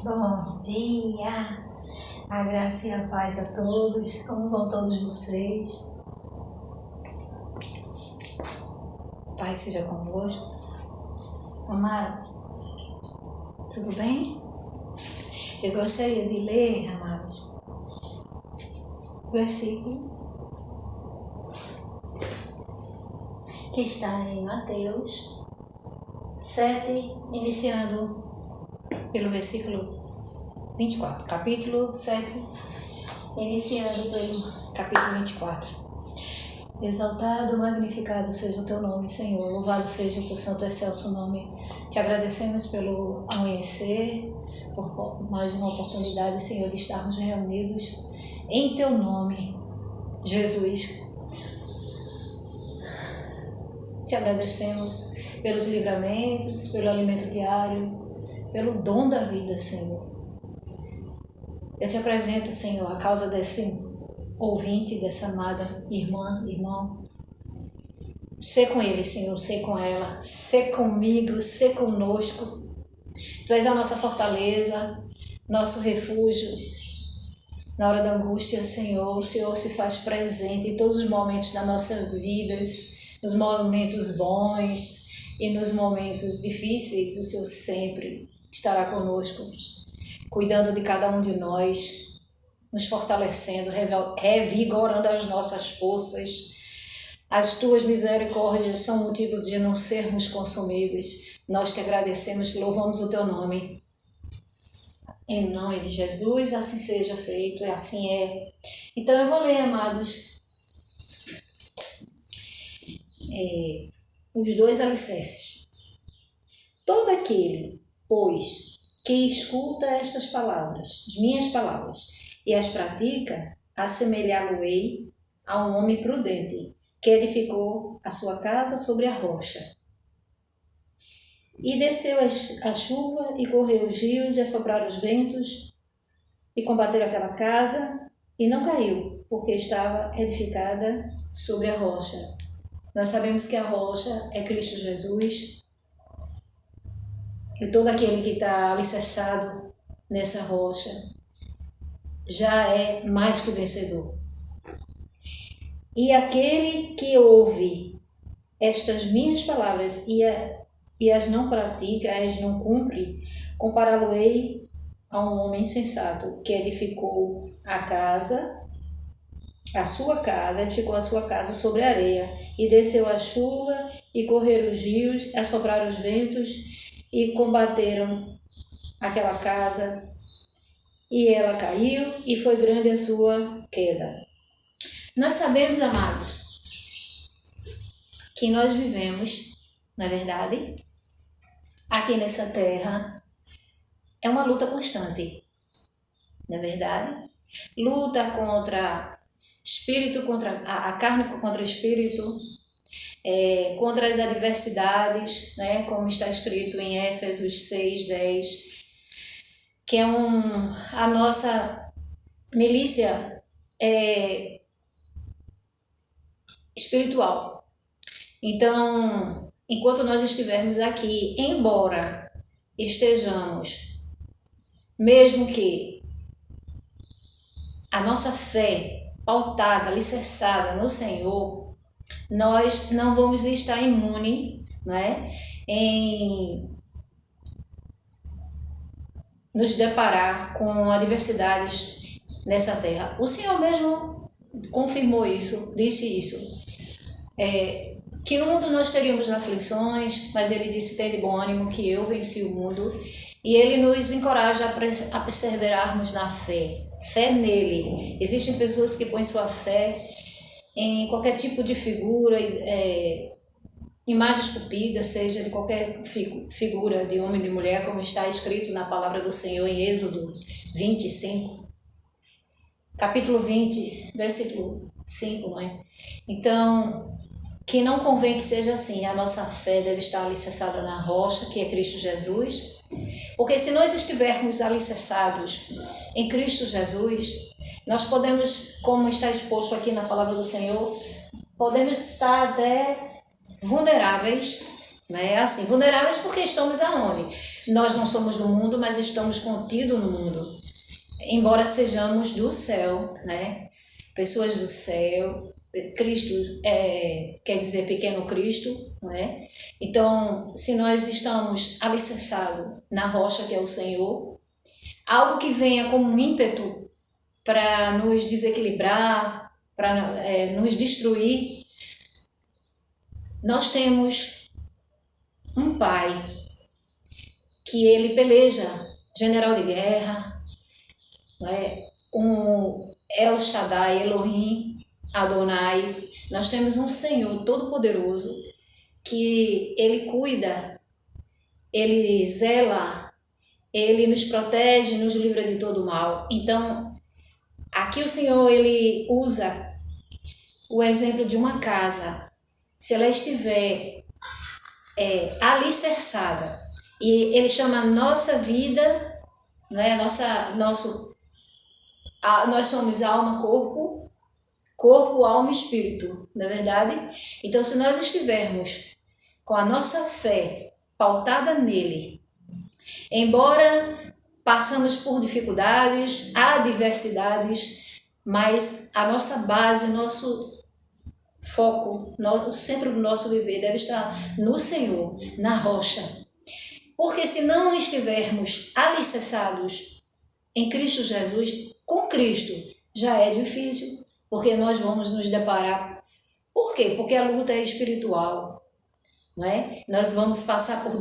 Bom dia, a graça e a paz a todos, como vão todos vocês? Paz seja convosco. Amados, tudo bem? Eu gostaria de ler, amados, o versículo que está em Mateus 7, iniciando pelo versículo 24, capítulo 7, iniciando pelo capítulo 24. Exaltado, magnificado seja o teu nome, Senhor, louvado seja o teu santo e excelso nome. Te agradecemos pelo amanhecer, por mais uma oportunidade, Senhor, de estarmos reunidos em teu nome, Jesus. Te agradecemos pelos livramentos, pelo alimento diário, pelo dom da vida, Senhor. Eu te apresento, Senhor, a causa desse ouvinte, dessa amada irmã, irmão. Sê com ele, Senhor, sê com ela, sê comigo, sê conosco. Tu és a nossa fortaleza, nosso refúgio. Na hora da angústia, Senhor, o Senhor se faz presente em todos os momentos das nossas vidas, nos momentos bons e nos momentos difíceis. O Senhor sempre estará conosco, cuidando de cada um de nós, nos fortalecendo, revigorando as nossas forças. As tuas misericórdias são motivo de não sermos consumidos. Nós te agradecemos, louvamos o teu nome. Em nome de Jesus, assim seja feito, e assim é. Então eu vou ler, amados, os dois alicerces. Todo aquele, pois, que escuta estas palavras, as minhas palavras, e as pratica, assemelhá-lo-ei a um homem prudente, que edificou a sua casa sobre a rocha. E desceu a chuva, e correu os rios, e assopraram os ventos, e combateram aquela casa, e não caiu, porque estava edificada sobre a rocha. Nós sabemos que a rocha é Cristo Jesus, e todo aquele que está alicerçado nessa rocha já é mais que vencedor. E aquele que ouve estas minhas palavras e as não pratica, as não cumpre, compará-lo-ei a um homem insensato que edificou edificou a sua casa sobre a areia, e desceu a chuva, e correram os rios, assopraram os ventos, e combateram aquela casa, e ela caiu, e foi grande a sua queda. Nós sabemos, amados, que nós vivemos, na verdade, aqui nessa terra, é uma luta constante, na verdade. Luta contra espírito, contra a carne, contra o espírito, contra as adversidades, né, como está escrito em Éfesos 6:10, que é a nossa milícia espiritual. Então, enquanto nós estivermos aqui, embora estejamos, mesmo que a nossa fé pautada, alicerçada no Senhor, nós não vamos estar imunes, né, em nos deparar com adversidades nessa terra. O Senhor mesmo confirmou isso, disse isso, que no mundo nós teríamos aflições, mas ele disse: tem de bom ânimo, que eu venci o mundo. E ele nos encoraja a perseverarmos na fé nele. Existem pessoas que põem sua fé em qualquer tipo de figura, imagem esculpida, seja de qualquer figura de homem e de mulher, como está escrito na palavra do Senhor em Êxodo 25, capítulo 20, versículo 5, não é? Então, que não convém que seja assim. A nossa fé deve estar alicerçada na rocha, que é Cristo Jesus, porque se nós estivermos alicerçados em Cristo Jesus, nós podemos, como está exposto aqui na palavra do Senhor, podemos estar até vulneráveis, né? Assim, vulneráveis porque estamos aonde? Nós não somos do mundo, mas estamos contidos no mundo. Embora sejamos do céu, né? Pessoas do céu, Cristo quer dizer pequeno Cristo, não é? Então, se nós estamos alicerçados na rocha que é o Senhor, algo que venha como um ímpeto para nos desequilibrar, para nos destruir, nós temos um Pai que ele peleja, general de guerra, não é? Um El Shaddai, Elohim, Adonai. Nós temos um Senhor todo-poderoso que ele cuida, ele zela, ele nos protege, nos livra de todo mal. Então, aqui o Senhor ele usa o exemplo de uma casa. Se ela estiver alicerçada, e ele chama a nossa vida, né, nós somos alma, corpo, alma e espírito, não é verdade? Então, se nós estivermos com a nossa fé pautada nele, embora passamos por dificuldades, adversidades, mas a nossa base, nosso foco, o centro do nosso viver deve estar no Senhor, na rocha. Porque se não estivermos alicerçados em Cristo Jesus, com Cristo, já é difícil, porque nós vamos nos deparar. Por quê? Porque a luta é espiritual, não é? Nós vamos passar por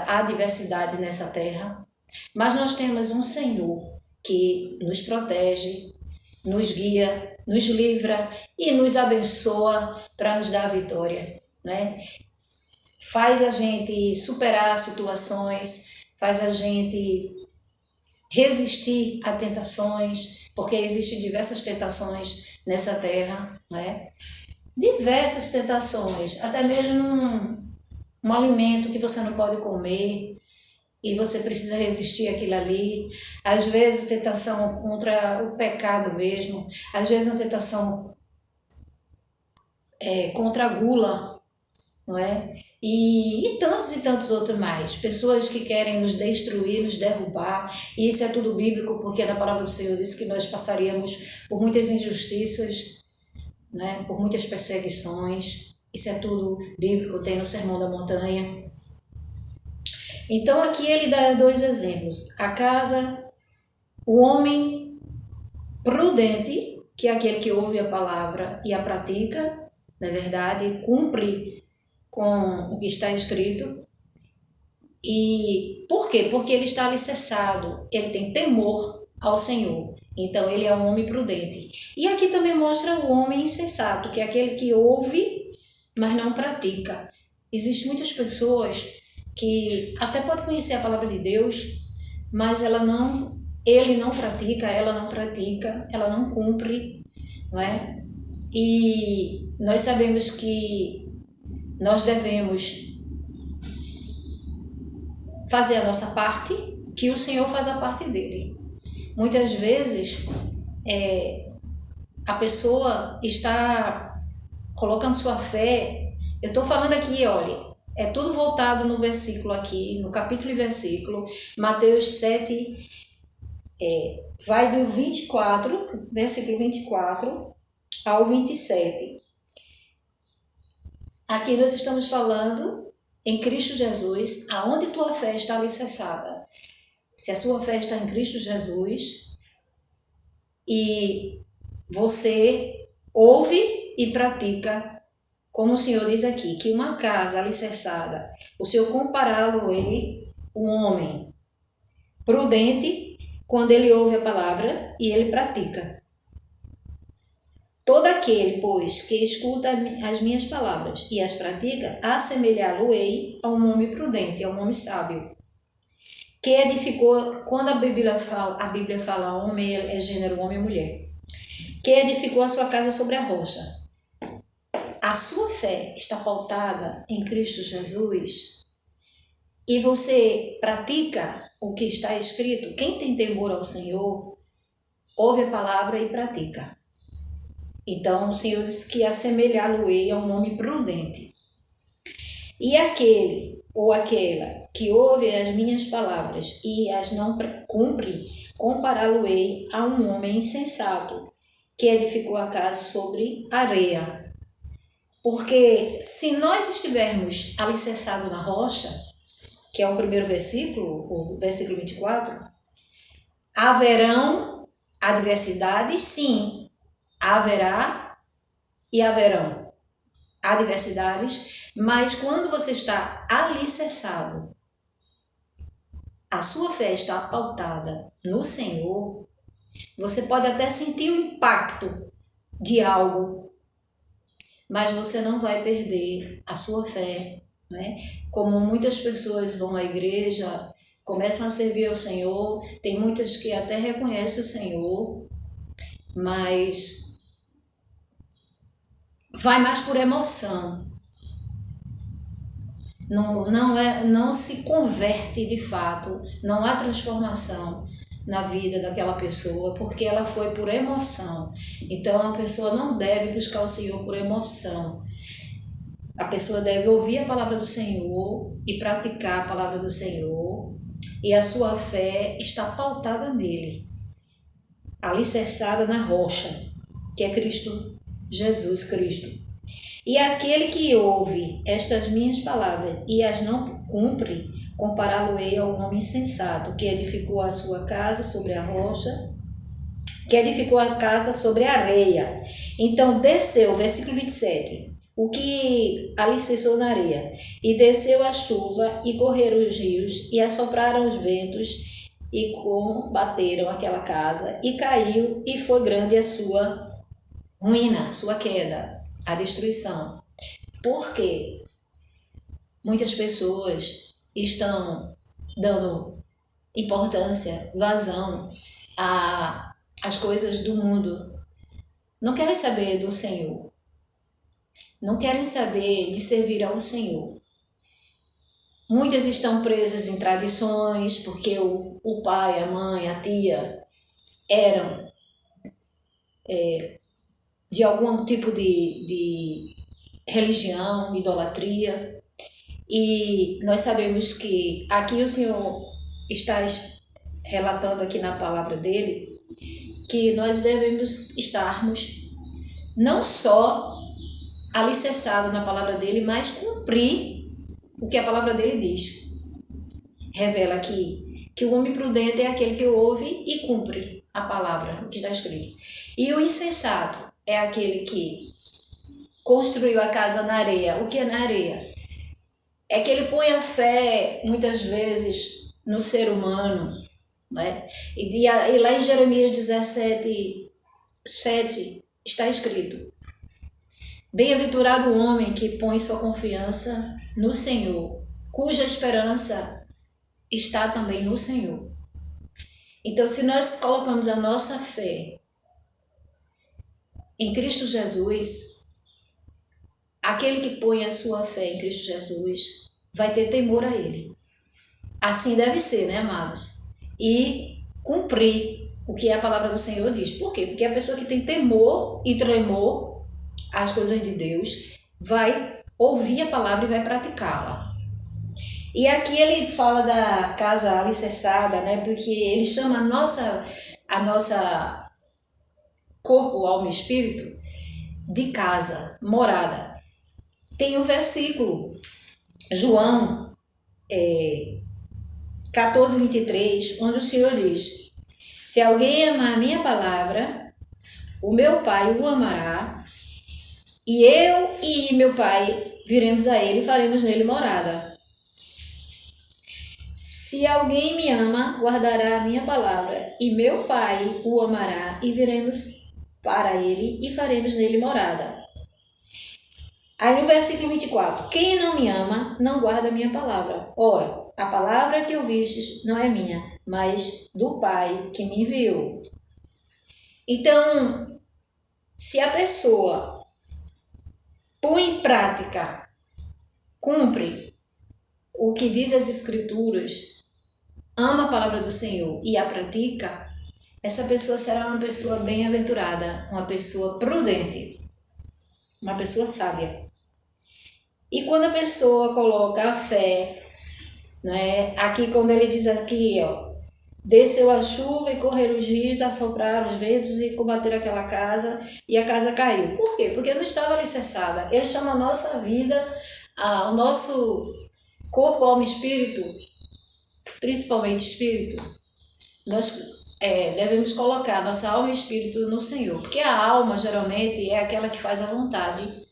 adversidade nessa terra, mas nós temos um Senhor que nos protege, nos guia, nos livra e nos abençoa para nos dar a vitória, né? Faz a gente superar situações, faz a gente resistir a tentações, porque existem diversas tentações nessa terra, né? Diversas tentações, até mesmo um alimento que você não pode comer e você precisa resistir àquilo ali. Às vezes tentação contra o pecado mesmo, às vezes uma tentação contra a gula, não é? E tantos outros mais. Pessoas que querem nos destruir, nos derrubar. E isso é tudo bíblico, porque na palavra do Senhor diz que nós passaríamos por muitas injustiças, né? Por muitas perseguições. Isso é tudo bíblico, tem no Sermão da Montanha. Então aqui ele dá dois exemplos. A casa, o homem prudente, que é aquele que ouve a palavra e a pratica, na verdade, cumpre com o que está escrito. E por quê? Porque ele está alicerçado, ele tem temor ao Senhor. Então ele é um homem prudente. E aqui também mostra o homem insensato, que é aquele que ouve, mas não pratica. Existem muitas pessoas que até pode conhecer a palavra de Deus, mas ele não pratica, ela não cumpre, não é? E nós sabemos que nós devemos fazer a nossa parte, que o Senhor faz a parte dele. Muitas vezes a pessoa está colocando sua fé. Eu estou falando aqui, olha, é tudo voltado no versículo aqui, no capítulo e versículo, Mateus 7, vai do 24, versículo 24 ao 27. Aqui nós estamos falando em Cristo Jesus, aonde tua fé está alicerçada. Se a sua fé está em Cristo Jesus e você ouve e pratica, como o Senhor diz aqui, que uma casa alicerçada, o Senhor compará-lo-ei um homem prudente quando ele ouve a palavra e ele pratica. Todo aquele, pois, que escuta as minhas palavras e as pratica, assemelhá-lo-ei a um homem prudente, a um homem sábio, que edificou, quando a Bíblia fala homem, é gênero homem e mulher, que edificou a sua casa sobre a rocha. A sua fé está pautada em Cristo Jesus e você pratica o que está escrito. Quem tem temor ao Senhor, ouve a palavra e pratica. Então, o Senhor diz que assemelhá-lo-ei a um homem prudente. E aquele ou aquela que ouve as minhas palavras e as não cumpre, compará-lo-ei a um homem insensato que edificou a casa sobre areia. Porque se nós estivermos alicerçados na rocha, que é o primeiro versículo, o versículo 24, haverão adversidades, sim, haverá e haverão adversidades, mas quando você está alicerçado, a sua fé está pautada no Senhor, você pode até sentir o impacto de algo, mas você não vai perder a sua fé, né? Como muitas pessoas vão à igreja, começam a servir ao Senhor, tem muitas que até reconhecem o Senhor, mas vai mais por emoção. Não se converte de fato, não há transformação na vida daquela pessoa, porque ela foi por emoção. Então a pessoa não deve buscar o Senhor por emoção. A pessoa deve ouvir a palavra do Senhor e praticar a palavra do Senhor, e a sua fé está pautada nele, alicerçada na rocha, que é Cristo Jesus Cristo. E aquele que ouve estas minhas palavras e as não cumpre, compará-lo-ei ao homem insensato, que edificou a sua casa sobre a rocha, que edificou a casa sobre a areia. Então desceu, versículo 27, o que alicerçou na areia, e desceu a chuva, e correram os rios, e assopraram os ventos, e combateram aquela casa, e caiu, e foi grande a sua ruína, a sua queda, a destruição. Porque muitas pessoas estão dando importância, vazão às coisas do mundo. Não querem saber do Senhor. Não querem saber de servir ao Senhor. Muitas estão presas em tradições, porque o pai, a mãe, a tia eram de algum tipo de religião, idolatria. E nós sabemos que aqui o Senhor está relatando aqui na palavra dele que nós devemos estarmos não só alicerçados na palavra dele, mas cumprir o que a palavra dele diz. Revela aqui que o homem prudente é aquele que ouve e cumpre a palavra, o que está escrito. E o insensato é aquele que construiu a casa na areia. O que é na areia? É que ele põe a fé, muitas vezes, no ser humano. Né? E lá em Jeremias 17, 7, está escrito: bem-aventurado o homem que põe sua confiança no Senhor, cuja esperança está também no Senhor. Então, se nós colocamos a nossa fé em Cristo Jesus, aquele que põe a sua fé em Cristo Jesus vai ter temor a Ele. Assim deve ser, né, amados? E cumprir o que a palavra do Senhor diz. Por quê? Porque a pessoa que tem temor e tremor às coisas de Deus vai ouvir a palavra e vai praticá-la. E aqui ele fala da casa alicerçada, né? Porque ele chama a nossa corpo, alma e espírito de casa, morada. Tem o versículo, João 14, 23, onde o Senhor diz: se alguém amar a minha palavra, o meu Pai o amará, e eu e meu Pai viremos a ele e faremos nele morada. Se alguém me ama, guardará a minha palavra, e meu Pai o amará, e viremos para ele e faremos nele morada. Aí no versículo 24, quem não me ama, não guarda a minha palavra. Ora, a palavra que ouvistes não é minha, mas do Pai que me enviou. Então, se a pessoa põe em prática, cumpre o que diz as Escrituras, ama a palavra do Senhor e a pratica, essa pessoa será uma pessoa bem-aventurada, uma pessoa prudente, uma pessoa sábia. E quando a pessoa coloca a fé, né, aqui quando ele diz aqui, ó, desceu a chuva e correram os rios, assopraram os ventos e combateram aquela casa e a casa caiu. Por quê? Porque não estava alicerçada. Ele chama a nossa vida, o nosso corpo, alma e espírito, principalmente espírito, nós devemos colocar nossa alma e espírito no Senhor. Porque a alma, geralmente, é aquela que faz a vontade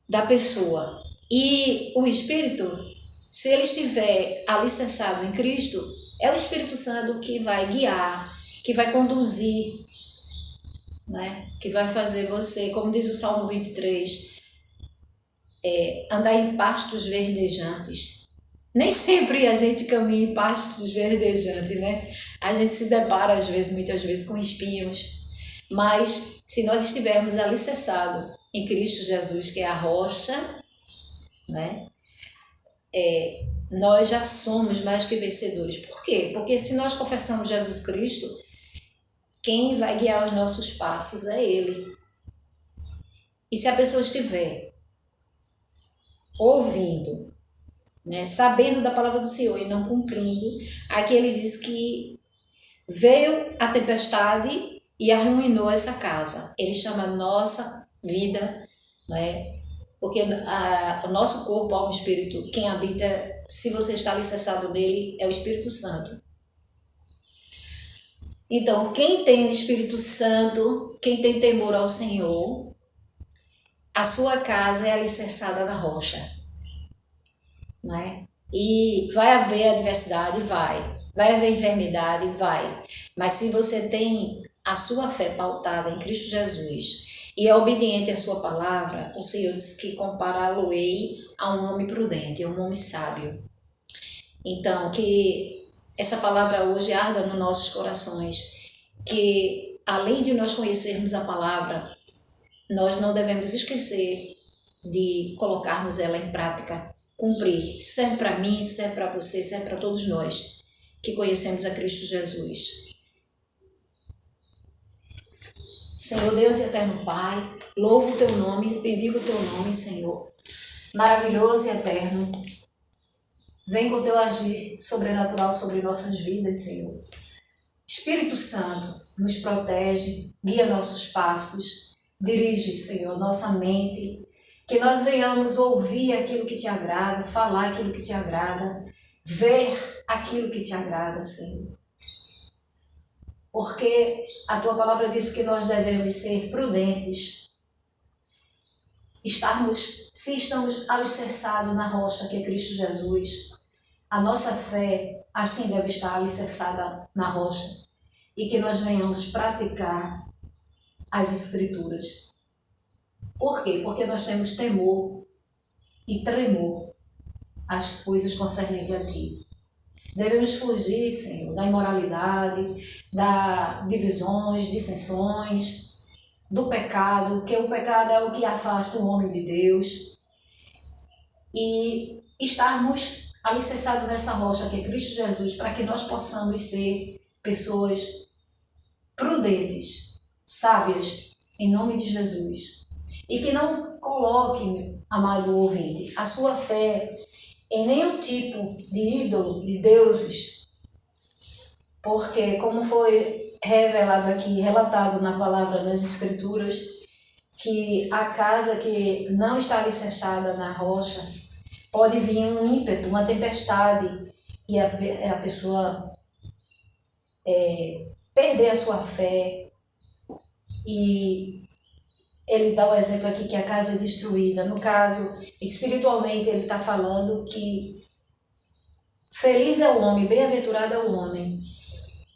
da pessoa. E o espírito, se ele estiver alicerçado em Cristo, é o Espírito Santo que vai guiar, que vai conduzir, né? Que vai fazer você, como diz o Salmo 23, andar em pastos verdejantes. Nem sempre a gente caminha em pastos verdejantes, né? A gente se depara, muitas vezes, com espinhos. Mas, se nós estivermos alicerçados em Cristo Jesus, que é a rocha, né? Nós já somos mais que vencedores. Por quê? Porque se nós confessamos Jesus Cristo, quem vai guiar os nossos passos é Ele. E se a pessoa estiver ouvindo, né, sabendo da palavra do Senhor e não cumprindo, aqui ele diz que veio a tempestade e arruinou essa casa. Ele chama a nossa vida, né? Porque o nosso corpo, alma e espírito, quem habita, se você está alicerçado nele, é o Espírito Santo. Então, quem tem o Espírito Santo, quem tem temor ao Senhor, a sua casa é alicerçada na rocha, né? E vai haver adversidade? Vai haver enfermidade? Vai. Mas se você tem a sua fé pautada em Cristo Jesus e é obediente à sua palavra, o Senhor diz que compará-lo-ei a um homem prudente, a um homem sábio. Então, que essa palavra hoje arda nos nossos corações, que além de nós conhecermos a palavra, nós não devemos esquecer de colocarmos ela em prática, cumprir. Isso serve para mim, isso serve para você, serve para todos nós que conhecemos a Cristo Jesus. Senhor Deus e eterno Pai, louvo o teu nome, bendigo o teu nome, Senhor. Maravilhoso e eterno. Vem com o teu agir sobrenatural sobre nossas vidas, Senhor. Espírito Santo, nos protege, guia nossos passos, dirige, Senhor, nossa mente, que nós venhamos ouvir aquilo que te agrada, falar aquilo que te agrada, ver aquilo que te agrada, Senhor. Porque a tua palavra diz que nós devemos ser prudentes, se estamos alicerçados na rocha que é Cristo Jesus, a nossa fé assim deve estar alicerçada na rocha e que nós venhamos praticar as Escrituras. Por quê? Porque nós temos temor e tremor às coisas concernentes a Ti. Devemos fugir, Senhor, da imoralidade, das divisões, dissensões, do pecado, que o pecado é o que afasta o homem de Deus. E estarmos alicerçados nessa rocha que é Cristo Jesus, para que nós possamos ser pessoas prudentes, sábias, em nome de Jesus. E que não coloque, amado ouvinte, a sua fé em nenhum tipo de ídolo, de deuses, porque como foi revelado aqui, relatado na palavra, nas Escrituras, que a casa que não está alicerçada na rocha, pode vir um ímpeto, uma tempestade, e a pessoa perder a sua fé. E ele dá o exemplo aqui que a casa é destruída. No caso, espiritualmente, ele está falando que feliz é o homem, bem-aventurado é o homem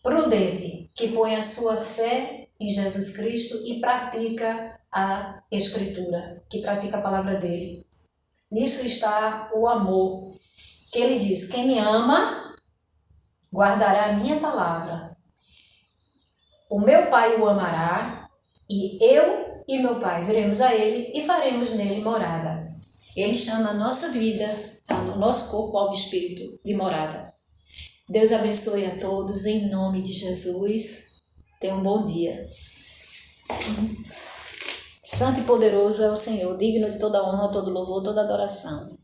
prudente, que põe a sua fé em Jesus Cristo e pratica a Escritura, que pratica a palavra dele. Nisso está o amor, que ele diz: quem me ama, guardará a minha palavra. O meu Pai o amará, e eu e meu Pai viremos a ele e faremos nele morada. Ele chama a nossa vida, o nosso corpo, alma e espírito, de morada. Deus abençoe a todos, em nome de Jesus. Tenha um bom dia. Santo e poderoso é o Senhor, digno de toda honra, todo louvor, toda adoração.